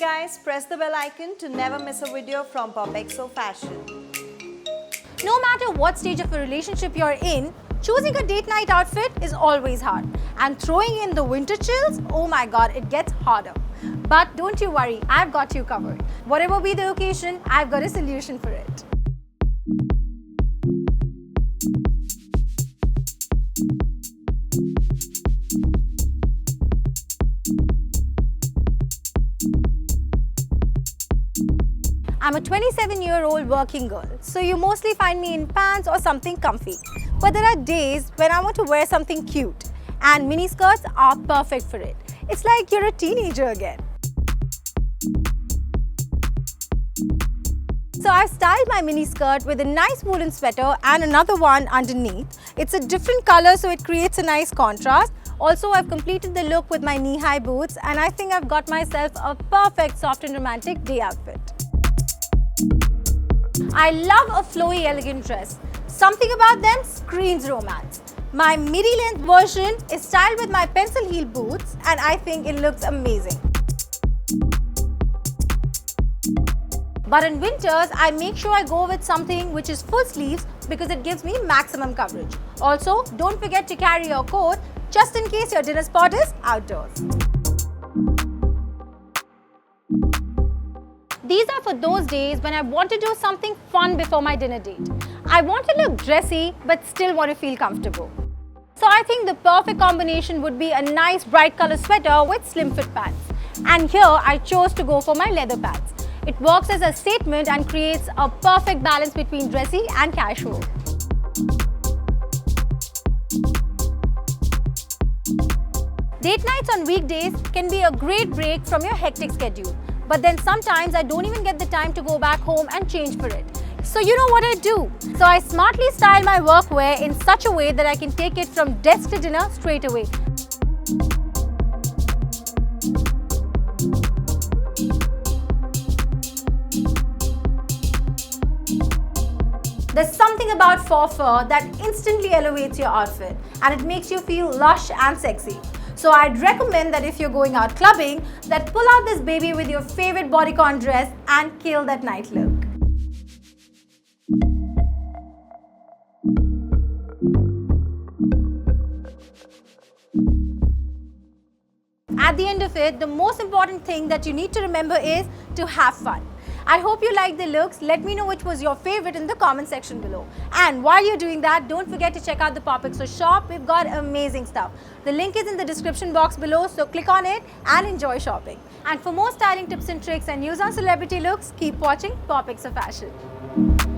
guys, press the bell icon to never miss a video from POPxo Fashion. No matter what stage of a relationship you're in, choosing a date night outfit is always hard. And throwing in the winter chills, oh my god, it gets harder. But don't you worry, I've got you covered. Whatever be the occasion, I've got a solution for it. I'm a 27-year-old working girl, so you mostly find me in pants or something comfy. But there are days when I want to wear something cute, and mini skirts are perfect for it. It's like you're a teenager again. So I've styled my mini skirt with a nice woolen sweater and another one underneath. It's a different color, so it creates a nice contrast. Also, I've completed the look with my knee-high boots, and I think I've got myself a perfect soft and romantic day outfit. I love a flowy, elegant dress. Something about them screams romance. My midi-length version is styled with my pencil heel boots, and I think it looks amazing. But in winters, I make sure I go with something which is full sleeves because it gives me maximum coverage. Also, don't forget to carry your coat just in case your dinner spot is outdoors. These are for those days when I want to do something fun before my dinner date. I want to look dressy but still want to feel comfortable. So I think the perfect combination would be a nice bright color sweater with slim fit pants. And here I chose to go for my leather pants. It works as a statement and creates a perfect balance between dressy and casual. Date nights on weekdays can be a great break from your hectic schedule. But then sometimes I don't even get the time to go back home and change for it. So you know what I do? So I smartly style my workwear in such a way that I can take it from desk to dinner straight away. There's something about faux fur that instantly elevates your outfit, and it makes you feel lush and sexy. So I'd recommend that if you're going out clubbing, that pull out this baby with your favorite bodycon dress and kill that night look. At the end of it, the most important thing that you need to remember is to have fun. I hope you liked the looks. Let me know which was your favorite in the comment section below. And while you're doing that, don't forget to check out the POPxo shop. We've got amazing stuff. The link is in the description box below, so click on it and enjoy shopping. And for more styling tips and tricks and news on celebrity looks, keep watching POPxo Fashion.